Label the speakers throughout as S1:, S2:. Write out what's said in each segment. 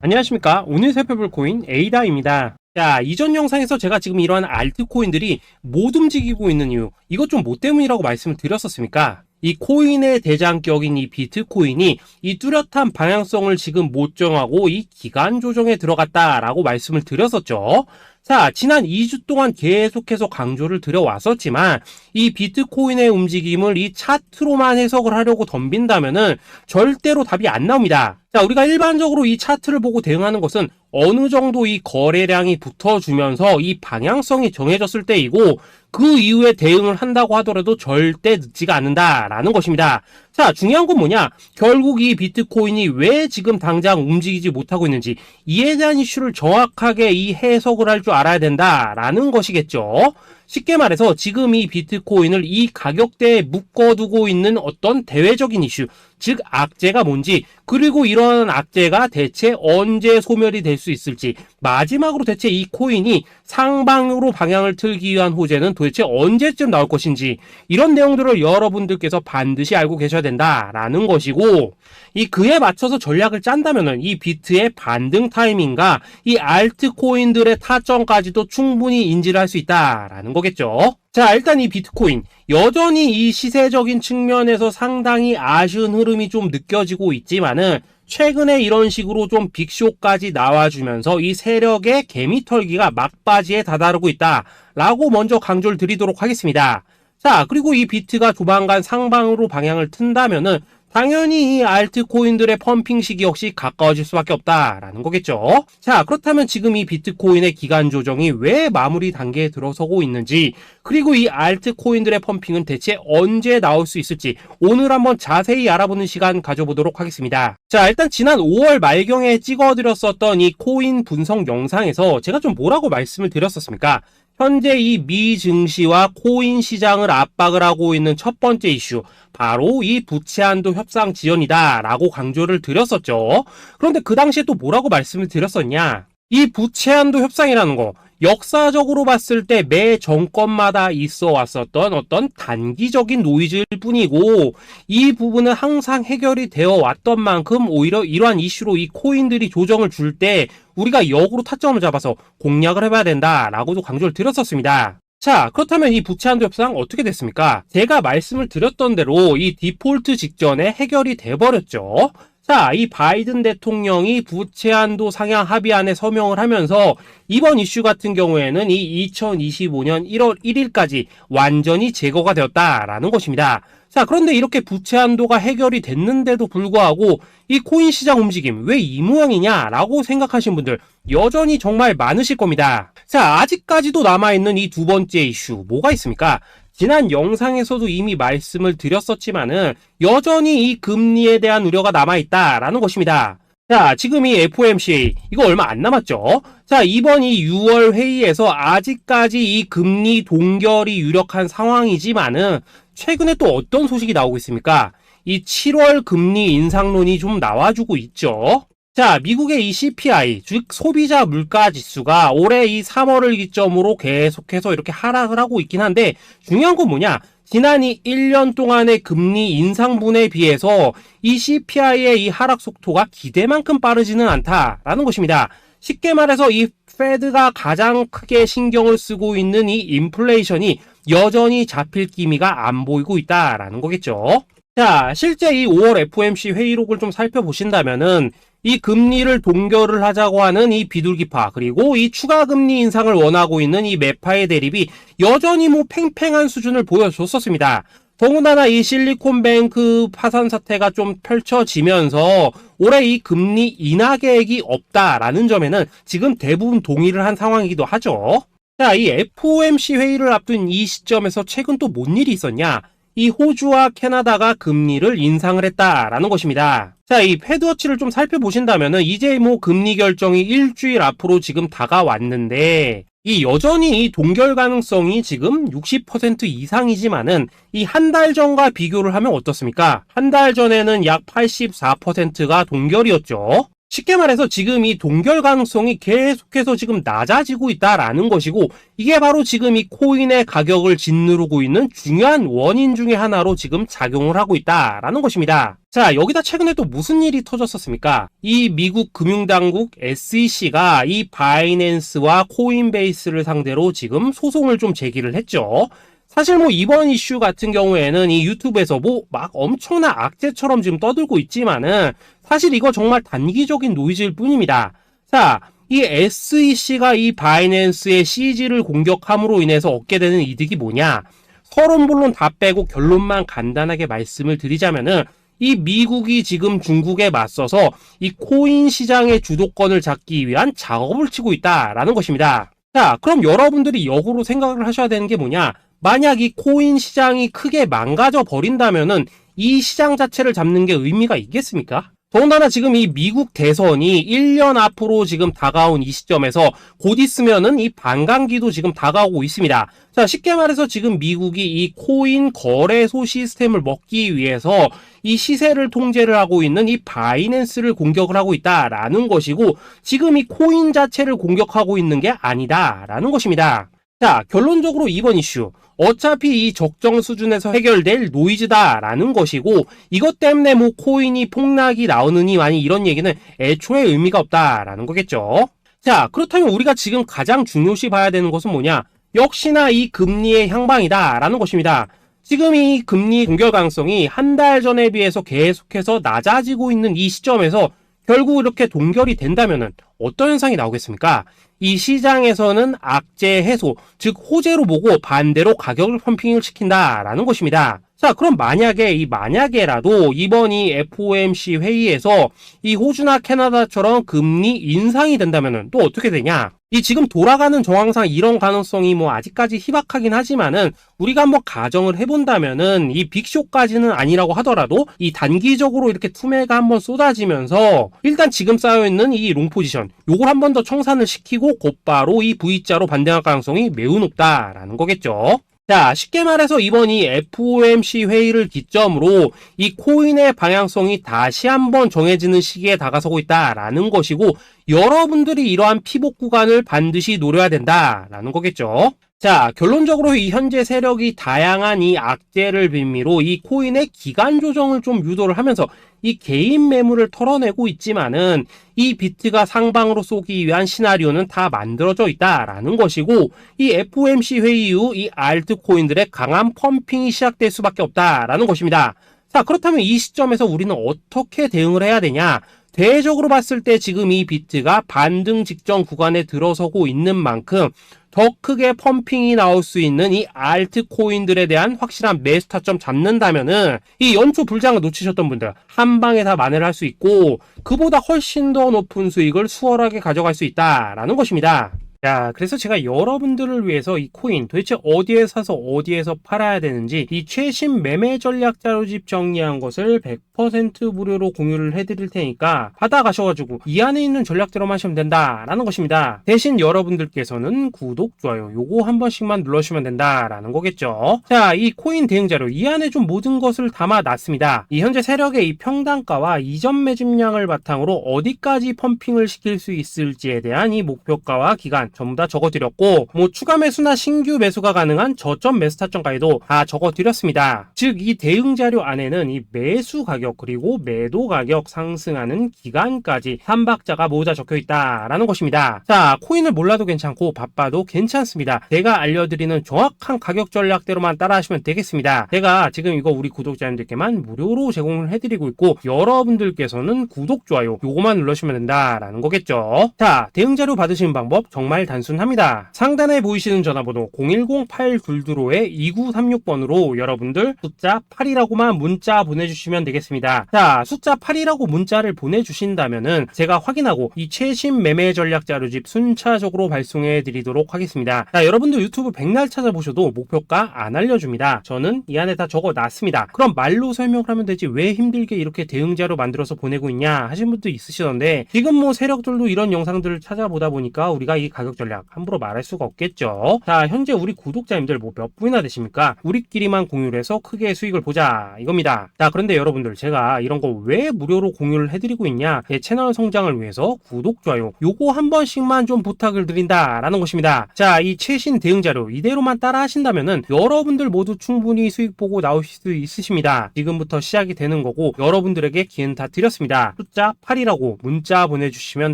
S1: 안녕하십니까. 오늘 살펴볼 코인 에이다입니다. 자, 이전 영상에서 제가 지금 이러한 알트코인들이 못 움직이고 있는 이유, 이것 좀 뭐 때문이라고 말씀을 드렸었습니까? 이 코인의 대장격인 이 비트코인이 이 뚜렷한 방향성을 지금 못 정하고 이 기간 조정에 들어갔다라고 말씀을 드렸었죠. 자, 지난 2주 동안 계속해서 강조를 드려왔었지만 이 비트코인의 움직임을 이 차트로만 해석을 하려고 덤빈다면은 절대로 답이 안 나옵니다. 자, 우리가 일반적으로 이 차트를 보고 대응하는 것은 어느 정도 이 거래량이 붙어주면서 이 방향성이 정해졌을 때이고, 그 이후에 대응을 한다고 하더라도 절대 늦지가 않는다라는 것입니다. 자, 중요한 건 뭐냐? 결국 이 비트코인이 왜 지금 당장 움직이지 못하고 있는지, 이에 대한 이슈를 정확하게 이 해석을 할 줄 알아야 된다라는 것이겠죠. 쉽게 말해서 지금 이 비트코인을 이 가격대에 묶어두고 있는 어떤 대외적인 이슈, 즉 악재가 뭔지, 그리고 이런 악재가 대체 언제 소멸이 될 수 있을지, 마지막으로 대체 이 코인이 상방으로 방향을 틀기 위한 호재는 도대체 언제쯤 나올 것인지, 이런 내용들을 여러분들께서 반드시 알고 계셔야 된다라는 것이고, 이 그에 맞춰서 전략을 짠다면은 이 비트의 반등 타이밍과 이 알트코인들의 타점까지도 충분히 인지를 할 수 있다라는 거겠죠. 자, 일단 이 비트코인 여전히 이 시세적인 측면에서 상당히 아쉬운 흐름이 좀 느껴지고 있지만은, 최근에 이런 식으로 좀 빅쇼까지 나와주면서 이 세력의 개미털기가 막바지에 다다르고 있다라고 먼저 강조를 드리도록 하겠습니다. 자, 그리고 이 비트가 조만간 상방으로 방향을 튼다면은 당연히 이 알트코인들의 펌핑 시기 역시 가까워질 수밖에 없다라는 거겠죠. 자, 그렇다면 지금 이 비트코인의 기간 조정이 왜 마무리 단계에 들어서고 있는지, 그리고 이 알트코인들의 펌핑은 대체 언제 나올 수 있을지 오늘 한번 자세히 알아보는 시간 가져보도록 하겠습니다. 자, 일단 지난 5월 말경에 찍어드렸었던 이 코인 분석 영상에서 제가 좀 뭐라고 말씀을 드렸었습니까? 현재 이 미 증시와 코인 시장을 압박을 하고 있는 첫 번째 이슈, 바로 이 부채 한도 협상 지연이다 라고 강조를 드렸었죠. 그런데 그 당시에 또 뭐라고 말씀을 드렸었냐? 이 부채 한도 협상이라는 거, 역사적으로 봤을 때 매 정권마다 있어 왔었던 어떤 단기적인 노이즈일 뿐이고, 이 부분은 항상 해결이 되어 왔던 만큼 오히려 이러한 이슈로 이 코인들이 조정을 줄 때 우리가 역으로 타점을 잡아서 공략을 해봐야 된다라고도 강조를 드렸었습니다. 자, 그렇다면 이 부채 한도 협상 어떻게 됐습니까? 제가 말씀을 드렸던 대로 이 디폴트 직전에 해결이 돼버렸죠. 자, 이 바이든 대통령이 부채 한도 상향 합의안에 서명을 하면서 이번 이슈 같은 경우에는 이 2025년 1월 1일까지 완전히 제거가 되었다라는 것입니다. 자, 그런데 이렇게 부채 한도가 해결이 됐는데도 불구하고 이 코인 시장 움직임 왜 이 모양이냐라고 생각하신 분들 여전히 정말 많으실 겁니다. 자, 아직까지도 남아있는 이 두 번째 이슈 뭐가 있습니까? 지난 영상에서도 이미 말씀을 드렸었지만은 여전히 이 금리에 대한 우려가 남아있다라는 것입니다. 자, 지금 이 FOMC 이거 얼마 안 남았죠? 자, 이번 이 6월 회의에서 아직까지 이 금리 동결이 유력한 상황이지만은 최근에 또 어떤 소식이 나오고 있습니까? 이 7월 금리 인상론이 좀 나와주고 있죠. 자, 미국의 이 CPI, 즉 소비자 물가 지수가 올해 이 3월을 기점으로 계속해서 이렇게 하락을 하고 있긴 한데, 중요한 건 뭐냐? 지난 이 1년 동안의 금리 인상분에 비해서 이 CPI의 이 하락 속도가 기대만큼 빠르지는 않다라는 것입니다. 쉽게 말해서 이 페드가 가장 크게 신경을 쓰고 있는 이 인플레이션이 여전히 잡힐 기미가 안 보이고 있다라는 거겠죠. 자, 실제 이 5월 FOMC 회의록을 좀 살펴보신다면은 이 금리를 동결을 하자고 하는 이 비둘기파, 그리고 이 추가 금리 인상을 원하고 있는 이 매파의 대립이 여전히 뭐 팽팽한 수준을 보여줬었습니다. 더군다나 이 실리콘뱅크 파산 사태가 좀 펼쳐지면서 올해 이 금리 인하 계획이 없다라는 점에는 지금 대부분 동의를 한 상황이기도 하죠. 자, 이 FOMC 회의를 앞둔 이 시점에서 최근 또 뭔 일이 있었냐? 이 호주와 캐나다가 금리를 인상을 했다라는 것입니다. 자, 이 패드워치를 좀 살펴보신다면은 이제 뭐 금리 결정이 일주일 앞으로 지금 다가왔는데, 이 여전히 이 동결 가능성이 지금 60% 이상이지만은 이 한 달 전과 비교를 하면 어떻습니까? 한 달 전에는 약 84%가 동결이었죠. 쉽게 말해서 지금 이 동결 가능성이 계속해서 지금 낮아지고 있다라는 것이고, 이게 바로 지금 이 코인의 가격을 짓누르고 있는 중요한 원인 중에 하나로 지금 작용을 하고 있다라는 것입니다. 자, 여기다 최근에 또 무슨 일이 터졌었습니까? 이 미국 금융당국 SEC가 이 바이낸스와 코인베이스를 상대로 지금 소송을 좀 제기를 했죠. 사실 뭐 이번 이슈 같은 경우에는 이 유튜브에서 뭐 막 엄청난 악재처럼 지금 떠들고 있지만은 사실 이거 정말 단기적인 노이즈일 뿐입니다. 자, 이 SEC가 이 바이낸스의 CG를 공격함으로 인해서 얻게 되는 이득이 뭐냐? 서론본론 다 빼고 결론만 간단하게 말씀을 드리자면은, 이 미국이 지금 중국에 맞서서 이 코인 시장의 주도권을 잡기 위한 작업을 치고 있다라는 것입니다. 자, 그럼 여러분들이 역으로 생각을 하셔야 되는 게 뭐냐? 만약 이 코인 시장이 크게 망가져 버린다면은 이 시장 자체를 잡는 게 의미가 있겠습니까? 더군다나 지금 이 미국 대선이 1년 앞으로 지금 다가온 이 시점에서 곧 있으면은 이 반감기도 지금 다가오고 있습니다. 자, 쉽게 말해서 지금 미국이 이 코인 거래소 시스템을 먹기 위해서 이 시세를 통제를 하고 있는 이 바이낸스를 공격을 하고 있다라는 것이고, 지금 이 코인 자체를 공격하고 있는 게 아니다라는 것입니다. 자, 결론적으로 이번 이슈, 어차피 이 적정 수준에서 해결될 노이즈다라는 것이고, 이것 때문에 뭐 코인이 폭락이 나오느니 많이 이런 얘기는 애초에 의미가 없다라는 거겠죠. 자, 그렇다면 우리가 지금 가장 중요시 봐야 되는 것은 뭐냐? 역시나 이 금리의 향방이다라는 것입니다. 지금 이 금리 동결 가능성이 한 달 전에 비해서 계속해서 낮아지고 있는 이 시점에서 결국 이렇게 동결이 된다면은 어떤 현상이 나오겠습니까? 이 시장에서는 악재 해소, 즉 호재로 보고 반대로 가격을 펌핑을 시킨다라는 것입니다. 자, 그럼 만약에라도 이번 이 FOMC 회의에서 이 호주나 캐나다처럼 금리 인상이 된다면은 또 어떻게 되냐? 이 지금 돌아가는 정황상 이런 가능성이 뭐 아직까지 희박하긴 하지만은, 우리가 한번 가정을 해본다면은 이 빅쇼까지는 아니라고 하더라도 이 단기적으로 이렇게 투매가 한번 쏟아지면서 일단 지금 쌓여있는 이 롱 포지션, 요걸 한 번 더 청산을 시키고 곧바로 이 V자로 반등할 가능성이 매우 높다라는 거겠죠. 자, 쉽게 말해서 이번 이 FOMC 회의를 기점으로 이 코인의 방향성이 다시 한번 정해지는 시기에 다가서고 있다라는 것이고, 여러분들이 이러한 피복 구간을 반드시 노려야 된다라는 거겠죠. 자, 결론적으로 이 현재 세력이 다양한 이 악재를 빌미로 이 코인의 기간 조정을 좀 유도를 하면서 이 개인 매물을 털어내고 있지만은, 이 비트가 상방으로 쏘기 위한 시나리오는 다 만들어져 있다라는 것이고, 이 FOMC 회의 이후 이 알트코인들의 강한 펌핑이 시작될 수밖에 없다라는 것입니다. 자, 그렇다면 이 시점에서 우리는 어떻게 대응을 해야 되냐? 대외적으로 봤을 때 지금 이 비트가 반등 직전 구간에 들어서고 있는 만큼 더 크게 펌핑이 나올 수 있는 이 알트코인들에 대한 확실한 매수 타점 잡는다면은 이 연초 불장을 놓치셨던 분들 한 방에 다 만회를 할 수 있고, 그보다 훨씬 더 높은 수익을 수월하게 가져갈 수 있다라는 것입니다. 자, 그래서 제가 여러분들을 위해서 이 코인 도대체 어디에 사서 어디에서 팔아야 되는지 이 최신 매매 전략 자료집 정리한 것을 100% 무료로 공유를 해드릴 테니까 받아가셔가지고 이 안에 있는 전략대로만 하시면 된다라는 것입니다. 대신 여러분들께서는 구독, 좋아요 요거 한 번씩만 눌러주시면 된다라는 거겠죠. 자, 이 코인 대응 자료 이 안에 좀 모든 것을 담아놨습니다. 이 현재 세력의 이 평단가와 이전 매집량을 바탕으로 어디까지 펌핑을 시킬 수 있을지에 대한 이 목표가와 기간 전부 다 적어드렸고, 뭐 추가 매수나 신규 매수가 가능한 저점 매수 타점까지도 다 적어드렸습니다. 즉 이 대응 자료 안에는 이 매수 가격 그리고 매도 가격 상승하는 기간까지 3박자가 모두 다 적혀있다라는 것입니다. 자, 코인을 몰라도 괜찮고 바빠도 괜찮습니다. 제가 알려드리는 정확한 가격 전략대로만 따라하시면 되겠습니다. 제가 지금 이거 우리 구독자님들께만 무료로 제공을 해드리고 있고, 여러분들께서는 구독, 좋아요 요거만 눌러주시면 된다라는 거겠죠. 자, 대응 자료 받으시는 방법 정말 단순합니다. 상단에 보이시는 전화번호 010-822-2936번으로 여러분들 숫자 8이라고만 문자 보내주시면 되겠습니다. 자, 숫자 8이라고 문자를 보내주신다면은 제가 확인하고 이 최신 매매 전략 자료집 순차적으로 발송해 드리도록 하겠습니다. 자, 여러분들 유튜브 백날 찾아보셔도 목표가 안 알려줍니다. 저는 이 안에 다 적어놨습니다. 그럼 말로 설명을 하면 되지 왜 힘들게 이렇게 대응 자료 만들어서 보내고 있냐 하신 분도 있으시던데, 지금 뭐 세력들도 이런 영상들을 찾아보다 보니까 우리가 이 가격 가격 전략 함부로 말할 수가 없겠죠. 자, 현재 우리 구독자님들 뭐 몇 분이나 되십니까? 우리끼리만 공유를 해서 크게 수익을 보자 이겁니다. 자, 그런데 여러분들 제가 이런 거 왜 무료로 공유를 해드리고 있냐? 제 채널 성장을 위해서 구독, 좋아요 요거 한 번씩만 좀 부탁을 드린다라는 것입니다. 자, 이 최신 대응 자료 이대로만 따라 하신다면은 여러분들 모두 충분히 수익 보고 나오실 수 있으십니다. 지금부터 시작이 되는 거고 여러분들에게 기회는 다 드렸습니다. 숫자 8이라고 문자 보내주시면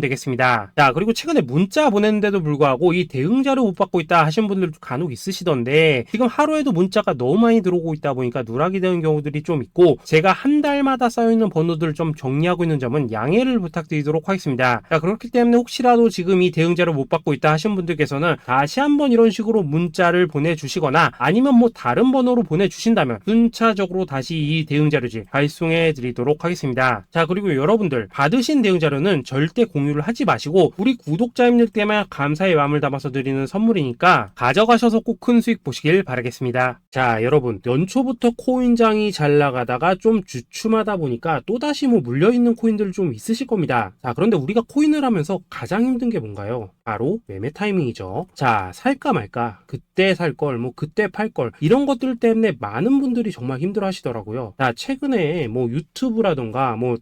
S1: 되겠습니다. 자, 그리고 최근에 문자 보냈는데도 불구하고 이 대응 자료 못 받고 있다 하신 분들도 간혹 있으시던데 지금 하루에도 문자가 너무 많이 들어오고 있다 보니까 누락이 되는 경우들이 좀 있고 제가 한 달마다 쌓여있는 번호들을 좀 정리하고 있는 점은 양해를 부탁드리도록 하겠습니다. 자, 그렇기 때문에 혹시라도 지금 이 대응 자료 못 받고 있다 하신 분들께서는 다시 한번 이런 식으로 문자를 보내주시거나 아니면 뭐 다른 번호로 보내주신다면 순차적으로 다시 이 대응 자료지 발송해 드리도록 하겠습니다. 자, 그리고 여러분들 받으신 대응 자료는 절대 공유를 하지 마시고 우리 구독자님들 때문에 감사의 마음을 담아서 드리는 선물이니까 가져가셔서 꼭 큰 수익 보시길 바라겠습니다. 자, 여러분 연초부터 코인장이 잘 나가다가 좀 주춤하다 보니까 또다시 뭐 물려있는 코인들 좀 있으실 겁니다. 자, 그런데 우리가 코인을 하면서 가장 힘든 게 뭔가요? 바로 매매 타이밍이죠. 자, 살까 말까, 그때 살 걸, 뭐 그때 팔 걸, 이런 것들 때문에 많은 분들이 정말 힘들어 하시더라고요. 자, 최근에 뭐 유튜브라던가 뭐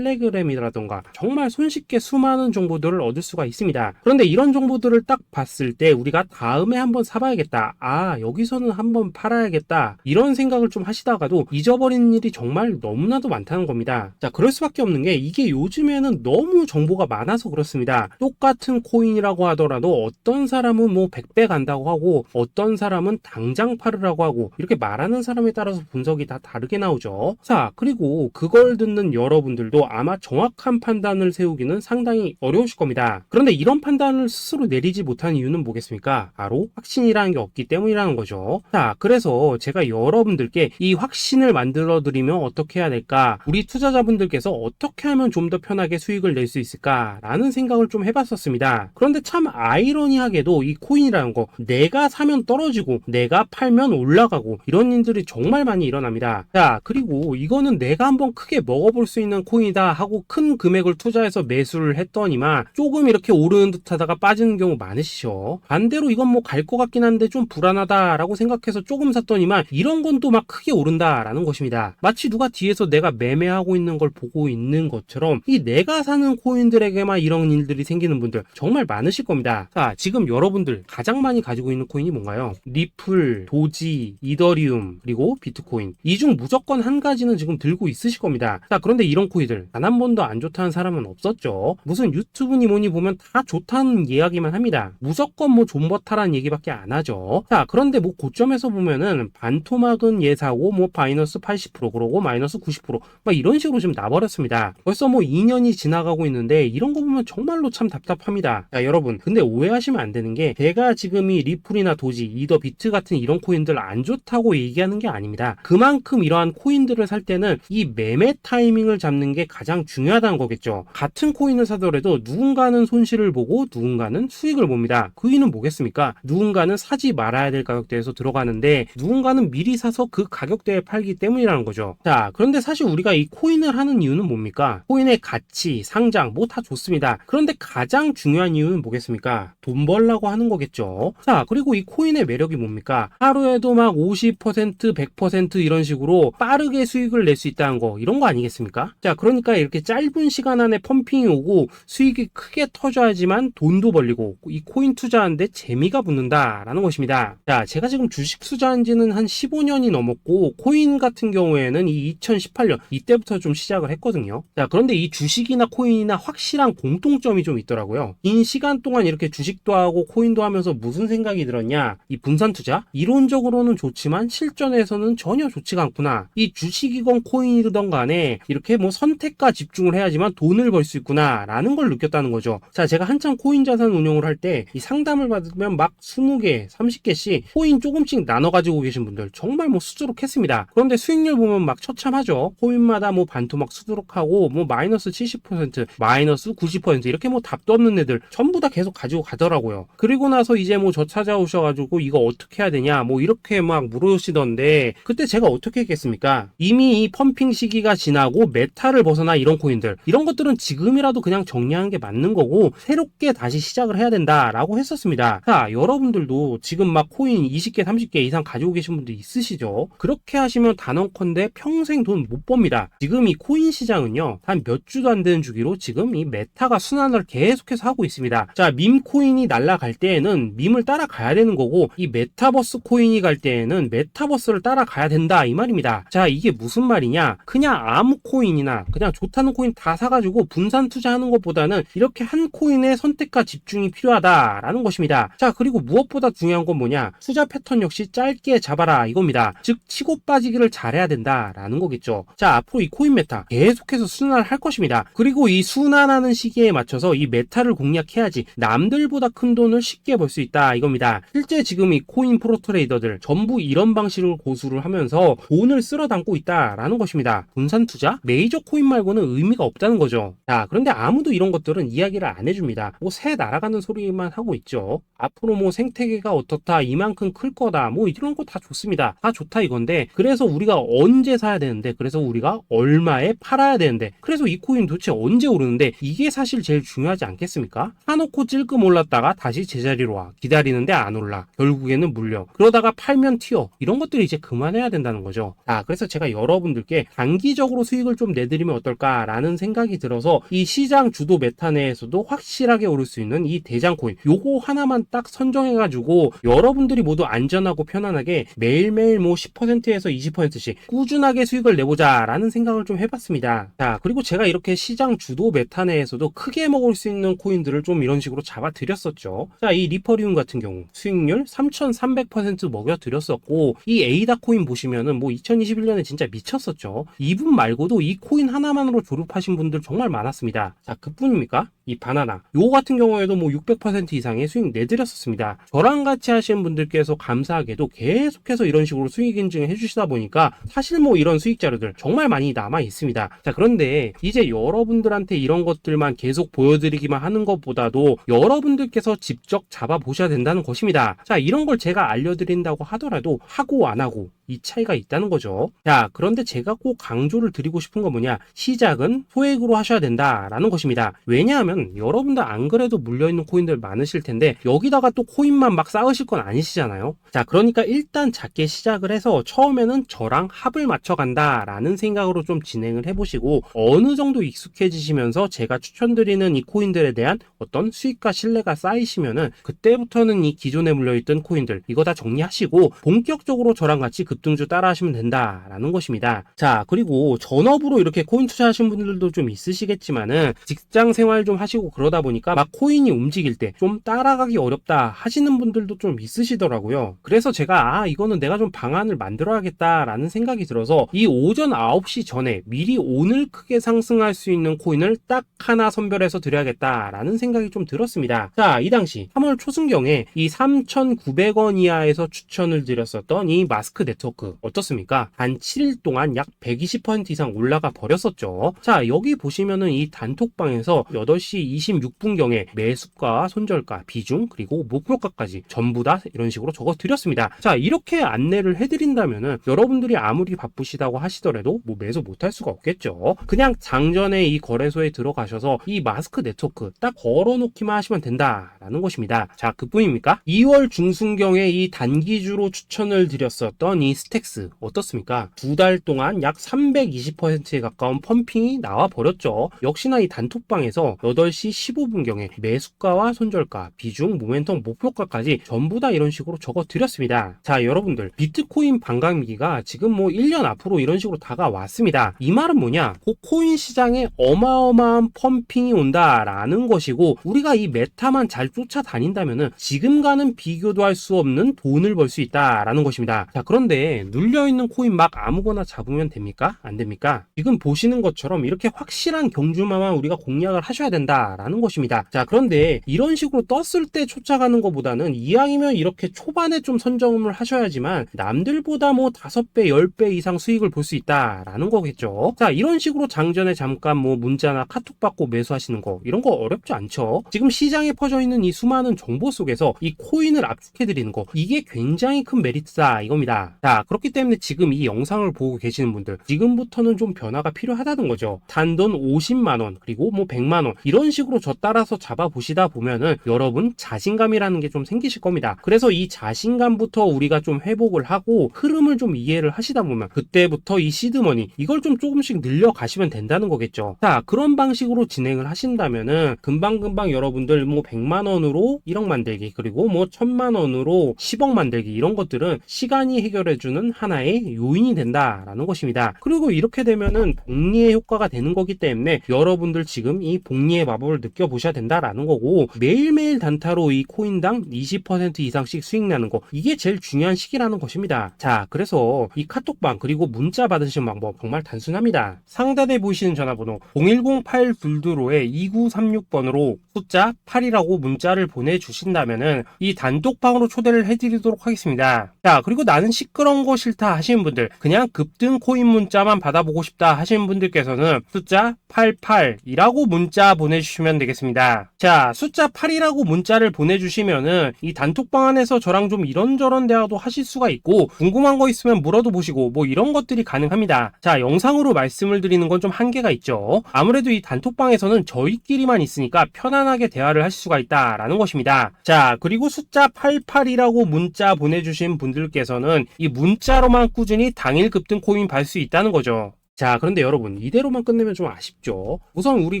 S1: 텔레그램이라던가 정말 손쉽게 수많은 정보들을 얻을 수가 있습니다. 그런데 이런 정보들을 딱 봤을 때 우리가 다음에 한번 사봐야겠다, 아 여기서는 한번 팔아야겠다, 이런 생각을 좀 하시다가도 잊어버리는 일이 정말 너무나도 많다는 겁니다. 자, 그럴 수밖에 없는 게 이게 요즘에는 너무 정보가 많아서 그렇습니다. 똑같은 코인이라고 하더라도 어떤 사람은 뭐 100배 간다고 하고 어떤 사람은 당장 팔으라고 하고 이렇게 말하는 사람에 따라서 분석이 다 다르게 나오죠. 자, 그리고 그걸 듣는 여러분들도 아마 정확한 판단을 세우기는 상당히 어려우실 겁니다. 그런데 이런 판단을 스스로 내리지 못한 이유는 뭐겠습니까? 바로 확신이라는 게 없기 때문이라는 거죠. 자, 그래서 제가 여러분들께 이 확신을 만들어 드리면 어떻게 해야 될까? 우리 투자자분들께서 어떻게 하면 좀 더 편하게 수익을 낼 수 있을까? 라는 생각을 좀 해봤었습니다. 그런데 참 아이러니하게도 이 코인이라는 거 내가 사면 떨어지고 내가 팔면 올라가고 이런 일들이 정말 많이 일어납니다. 자, 그리고 이거는 내가 한번 크게 먹어볼 수 있는 코인이다 하고 큰 금액을 투자해서 매수를 했더니만 조금 이렇게 오르는 듯 하다가 빠지는 경우 많으시죠. 반대로 이건 뭐 갈 것 같긴 한데 좀 불안하다라고 생각해서 조금 샀더니만 이런 건 또 막 크게 오른다라는 것입니다. 마치 누가 뒤에서 내가 매매하고 있는 걸 보고 있는 것처럼 이 내가 사는 코인들에게만 이런 일들이 생기는 분들 정말 많으실 겁니다. 자, 지금 여러분들 가장 많이 가지고 있는 코인이 뭔가요? 리플, 도지, 이더리움, 그리고 비트코인. 이 중 무조건 한 가지는 지금 들고 있으실 겁니다. 자, 그런데 이런 코인들 단 한 번도 안 좋다는 사람은 없었죠. 무슨 유튜브니 뭐니 보면 다 좋다는 이야기만 합니다. 무조건 뭐 존버타라는 얘기밖에 안 하죠. 자, 그런데 뭐 고점에서 보면은 반토막은 예사고 뭐 마이너스 80% 그러고 마이너스 90% 막 이런 식으로 지금 나버렸습니다. 벌써 뭐 2년이 지나가고 있는데 이런 거 보면 정말로 참 답답합니다. 자, 여러분 근데 오해하시면 안 되는 게 제가 지금 이 리플이나 도지, 이더, 비트 같은 이런 코인들 안 좋다고 얘기하는 게 아닙니다. 그만큼 이러한 코인들을 살 때는 이 매매 타이밍을 잡는 게 가장 중요하다는 거겠죠. 같은 코인을 사더라도 누군가는 손실을 보고 누군가는 수익을 봅니다. 그 이유는 뭐겠습니까? 누군가는 사지 말아야 될 가격대에서 들어가는데 누군가는 미리 사서 그 가격대에 팔기 때문이라는 거죠. 자, 그런데 사실 우리가 이 코인을 하는 이유는 뭡니까? 코인의 가치, 상장 뭐 다 좋습니다. 그런데 가장 중요한 이유는 뭐겠습니까? 돈 벌라고 하는 거겠죠. 자, 그리고 이 코인의 매력이 뭡니까? 하루에도 막 50%, 100% 이런 식으로 빠르게 수익을 낼 수 있다는 거, 이런 거 아니겠습니까? 자, 그러니까 이렇게 짧은 시간 안에 펌핑이 오고 수익이 크게 터져야지만 돈도 벌리고 이 코인 투자하는데 재미가 붙는다라는 것입니다. 자, 제가 지금 주식 투자한 지는 한 15년이 넘었고 코인 같은 경우에는 이 2018년 이때부터 좀 시작을 했거든요. 자, 그런데 이 주식이나 코인이나 확실한 공통점이 좀 있더라고요. 긴 시간 동안 이렇게 주식도 하고 코인도 하면서 무슨 생각이 들었냐? 이 분산 투자? 이론적으로는 좋지만 실전에서는 전혀 좋지가 않구나. 이 주식이건 코인이든 간에 이렇게 뭐 선택과 집중을 해야지만 돈을 벌 수 있구나 라는 걸 느꼈다는 거죠. 자, 제가 한참 코인 자산 운용을 할 때 이 상담을 받으면 막 20개, 30개씩 코인 조금씩 나눠 가지고 계신 분들 정말 뭐 수두룩했습니다. 그런데 수익률 보면 막 처참하죠. 코인마다 뭐 반토막 수두룩하고 뭐 마이너스 70%, 마이너스 90% 이렇게 뭐 답도 없는 애들 전부 다 계속 가지고 가더라고요. 그리고 나서 이제 뭐 저 찾아오셔가지고 이거 어떻게 해야 되냐 뭐 이렇게 막 물으시던데 그때 제가 어떻게 했겠습니까? 이미 이 펌핑 시기가 지나고 메타를 벗어나 이런 코인들 이런 것들은 지금이라도 그냥 정리하는 게 맞는 거고 새롭게 다시 시작을 해야 된다. 한다 라고 했었습니다. 자, 여러분들도 지금 막 코인 20개 30개 이상 가지고 계신 분들 있으시죠? 그렇게 하시면 단언컨대 평생 돈 못 법니다. 지금 이 코인 시장은요, 단 몇 주도 안 되는 주기로 지금 이 메타가 순환을 계속해서 하고 있습니다. 자, 밈 코인이 날아갈 때에는 밈을 따라가야 되는 거고, 이 메타버스 코인이 갈 때에는 메타버스를 따라가야 된다 이 말입니다. 자, 이게 무슨 말이냐? 그냥 아무 코인이나 그냥 좋다는 코인 다 사가지고 분산 투자하는 것보다는 이렇게 한 코인의 선택과 집중이 필요하다라는 것입니다. 자, 그리고 무엇보다 중요한 건 뭐냐? 투자 패턴 역시 짧게 잡아라 이겁니다. 즉 치고 빠지기를 잘해야 된다라는 거겠죠. 자, 앞으로 이 코인 메타 계속해서 순환을 할 것입니다. 그리고 이 순환하는 시기에 맞춰서 이 메타를 공략해야지 남들보다 큰 돈을 쉽게 벌 수 있다 이겁니다. 실제 지금 이 코인 프로 트레이더들 전부 이런 방식을 고수를 하면서 돈을 쓸어 담고 있다라는 것입니다. 분산 투자? 메이저 코인 말고는 의미가 없다는 거죠. 자, 그런데 아무도 이런 것들은 이야기를 안 해줍니다. 뭐 새 날아가는 소리만 하고 있죠. 앞으로 뭐 생태계가 어떻다, 이만큼 클 거다, 뭐 이런 거 다 좋습니다. 다 좋다 이건데, 그래서 우리가 언제 사야 되는데, 그래서 우리가 얼마에 팔아야 되는데, 그래서 이 코인 도대체 언제 오르는데, 이게 사실 제일 중요하지 않겠습니까? 사놓고 찔끔 올랐다가 다시 제자리로 와. 기다리는데 안 올라. 결국에는 물려. 그러다가 팔면 튀어. 이런 것들을 이제 그만해야 된다는 거죠. 자, 그래서 제가 여러분들께 단기적으로 수익을 좀 내드리면 어떨까라는 생각이 들어서 이 시장 주도 메타 내에서도 확실하게 오를 수 있는 이 대장 코인, 요거 하나만 딱 선정해가지고 여러분들이 모두 안전하고 편안하게 매일매일 뭐 10%에서 20%씩 꾸준하게 수익을 내보자 라는 생각을 좀 해봤습니다. 자, 그리고 제가 이렇게 시장 주도 메타 내에서도 크게 먹을 수 있는 코인들을 좀 이런 식으로 잡아드렸었죠. 자, 이 리퍼리움 같은 경우 수익률 3300% 먹여드렸었고, 이 에이다 코인 보시면은 뭐 2021년에 진짜 미쳤었죠. 이분 말고도 이 코인 하나만으로 졸업하신 분들 정말 많았습니다. 자, 그뿐입니까? 이 바나나 요거 같은 경우에도 뭐 600% 이상의 수익 내드렸었습니다. 저랑 같이 하시는 분들께서 감사하게도 계속해서 이런 식으로 수익 인증을 해주시다 보니까 사실 뭐 이런 수익 자료들 정말 많이 남아 있습니다. 자, 그런데 이제 여러분들한테 이런 것들만 계속 보여드리기만 하는 것보다도 여러분들께서 직접 잡아보셔야 된다는 것입니다. 자, 이런 걸 제가 알려드린다고 하더라도 하고 안 하고 이 차이가 있다는 거죠. 자, 그런데 제가 꼭 강조를 드리고 싶은 건 뭐냐? 시작은 소액으로 하셔야 된다라는 것입니다. 왜냐하면 여러분들 안 그래도 물려있는 코인들 많으실 텐데 여기다가 또 코인만 막 쌓으실 건 아니시잖아요. 자, 그러니까 일단 작게 시작을 해서 처음에는 저랑 합을 맞춰간다라는 생각으로 좀 진행을 해보시고, 어느 정도 익숙해지시면서 제가 추천드리는 이 코인들에 대한 어떤 수익과 신뢰가 쌓이시면은 그때부터는 이 기존에 물려있던 코인들 이거 다 정리하시고 본격적으로 저랑 같이 급등주 따라 하시면 된다라는 것입니다. 자, 그리고 전업으로 이렇게 코인 투자하시는 분들도 좀 있으시겠지만은 직장 생활 좀 하시고 그러다 보니까 막 코인이 움직일 때 좀 따라가기 어렵다 하시는 분들도 좀 있으시더라고요. 그래서 제가 이거는 내가 좀 방안을 만들어야겠다라는 생각이 들어서 이 오전 9시 전에 미리 오늘 크게 상승할 수 있는 코인을 딱 하나 선별해서 드려야겠다라는 생각이 좀 들었습니다. 자, 이 당시 3월 초순경에 이 3,900원 이하에서 추천을 드렸었던 이 마스크 네트워크 어떻습니까? 단 7일 동안 약 120% 이상 올라가 버렸었죠. 자, 여기 보시면은 이 단톡방에서 8시 26분경에 매수가, 손절가, 비중, 그리고 목표가까지 전부 다 이런 식으로 적어 드렸습니다. 자, 이렇게 안내를 해드린다면은 여러분들이 아무리 바쁘시다고 하시더라도 뭐 매수 못할 수가 없겠죠. 그냥 장전에 이 거래소에 들어가셔서 이 마스크 네트워크 딱 걸어놓기만 하시면 된다라는 것입니다. 자, 그뿐입니까? 2월 중순경에 이 단기주로 추천을 드렸었던 이 스택스 어떻습니까? 2달 동안 약 320%에 가까운 펌핑이 나와 버렸죠. 역시나 이 단톡방에서 8시 15분경에 매수가와 손절가, 비중, 모멘텀, 목표가까지 전부 다 이런 식으로 적어 드렸습니다. 자, 여러분들 비트코인 반감기가 지금 뭐 1년 앞으로 이런 식으로 다가왔습니다. 이 말은 뭐냐? 코인 시장에 어마어마한 펌핑이 온다라는 것이고, 우리가 이 메타만 잘 쫓아다닌다면은 지금과는 비교도 할 수 없는 돈을 벌 수 있다라는 것입니다. 자, 그런데 눌려있는 코인 막 아무거나 잡으면 됩니까? 안 됩니까? 지금 보시는 것처럼 이렇게 확실한 경주마만 우리가 공략을 하셔야 된다라는 것입니다. 자, 그런데 이런 식으로 떴을 때 쫓아가는 것보다는 이왕이면 이렇게 초반에 좀 선점을 하셔야지만 남들보다 뭐 5배, 10배 이상 수익을 볼 수 있다라는 거겠죠. 자, 이런 식으로 장전에 잠깐 뭐 문자나 카톡 받고 매수하시는 거 이런 거 어렵지 않죠. 지금 시장에 퍼져 있는 이 수많은 정보 속에서 이 코인을 압축해 드리는 거, 이게 굉장히 큰 메리트다 이겁니다. 자, 그렇기 때문에 지금 이 영상을 보고 계시는 분들, 지금부터는 좀 변화가 필요하다는 거죠. 단돈 50만원, 그리고 뭐 100만원, 이런 식으로 저 따라서 잡아보시다 보면은 여러분 자신감이라는 게 좀 생기실 겁니다. 그래서 이 자신감부터 우리가 좀 회복을 하고 흐름을 좀 이해를 하시다 보면 그때부터 이 시드머니, 이걸 좀 조금씩 늘려가시면 된다는 거겠죠. 자, 그런 방식으로 진행을 하신다면은 금방금방 여러분들 뭐 100만원으로 1억 만들기, 그리고 뭐 1000만원으로 10억 만들기, 이런 것들은 시간이 해결해주는 하나의 요인이 된다라는 것입니다. 그리고 이렇게 되면은 복리의 효과가 되는 거기 때문에 여러분들 지금 이 복리의 마법을 느껴보셔야 된다라는 거고, 매일매일 단타로 이 코인당 20% 이상씩 수익 나는 거, 이게 제일 중요한 시기라는 것입니다. 자, 그래서 이 카톡방 그리고 문자 받으시는 방법 정말 단순합니다. 상단에 보이시는 전화번호 010-8222-2936번으로 숫자 8이라고 문자를 보내주신다면은 이 단톡방으로 초대를 해드리도록 하겠습니다. 자, 그리고 나는 시끄러운 거 싫다 하시는 분들, 그냥 급등 코인 문자만 받아보고 싶다 하시는 분들께서는 숫자 88이라고 문자 보내주시면 되겠습니다. 자, 숫자 8이라고 문자를 보내주시면은 이 단톡방 안에서 저랑 좀 이런저런 대화도 하실 수가 있고, 궁금한 거 있으면 물어도 보시고 뭐 이런 것들이 가능합니다. 자, 영상으로 말씀을 드리는 건 좀 한계가 있죠. 아무래도 이 단톡방에서는 저희끼리만 있으니까 편안하게 대화를 하실 수가 있다라는 것입니다. 자, 그리고 숫자 88이라고 문자 보내주신 분들께서는 이 문자로만 꾸준히 당일 급등 코인 받을 수 있다는 거죠. 자, 그런데 여러분, 이대로만 끝내면 좀 아쉽죠. 우선 우리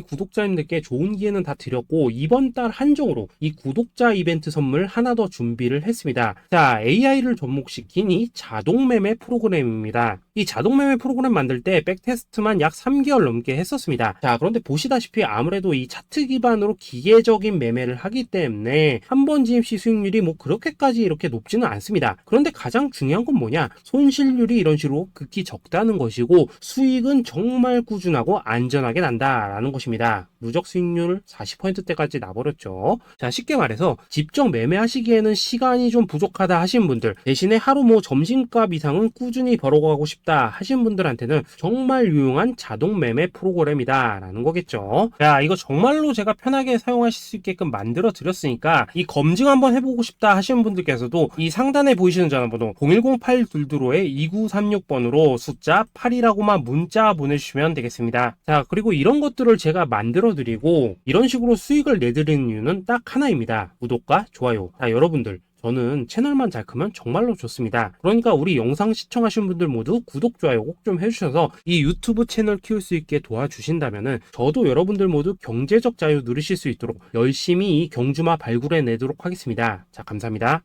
S1: 구독자님들께 좋은 기회는 다 드렸고, 이번 달 한정으로 이 구독자 이벤트 선물 하나 더 준비를 했습니다. 자, AI를 접목시킨 이 자동매매 프로그램입니다. 이 자동매매 프로그램 만들 때 백테스트만 약 3개월 넘게 했었습니다. 자, 그런데 보시다시피 아무래도 이 차트 기반으로 기계적인 매매를 하기 때문에 한 번 진입 시 수익률이 뭐 그렇게까지 이렇게 높지는 않습니다. 그런데 가장 중요한 건 뭐냐? 손실률이 이런 식으로 극히 적다는 것이고, 수익은 정말 꾸준하고 안전하게 난다라는 것입니다. 누적 수익률 40%대까지 나버렸죠. 자, 쉽게 말해서 직접 매매하시기에는 시간이 좀 부족하다 하신 분들, 대신에 하루 뭐 점심값 이상은 꾸준히 벌어가고 싶다 하신 분들한테는 정말 유용한 자동 매매 프로그램이다 라는 거겠죠. 자, 이거 정말로 제가 편하게 사용하실 수 있게끔 만들어 드렸으니까 이 검증 한번 해보고 싶다 하시는 분들께서도 이 상단에 보이시는 전화번호 010-8222-2936번으로 숫자 8이라고만 문자 보내주시면 되겠습니다. 자, 그리고 이런 것들을 제가 만들어 드리고 이런 식으로 수익을 내드리는 이유는 딱 하나입니다. 구독과 좋아요. 자, 여러분들, 저는 채널만 잘 크면 정말로 좋습니다. 그러니까 우리 영상 시청하신 분들 모두 구독, 좋아요 꼭 좀 해주셔서 이 유튜브 채널 키울 수 있게 도와주신다면은 저도 여러분들 모두 경제적 자유 누리실 수 있도록 열심히 이 경주마 발굴해 내도록 하겠습니다. 자, 감사합니다.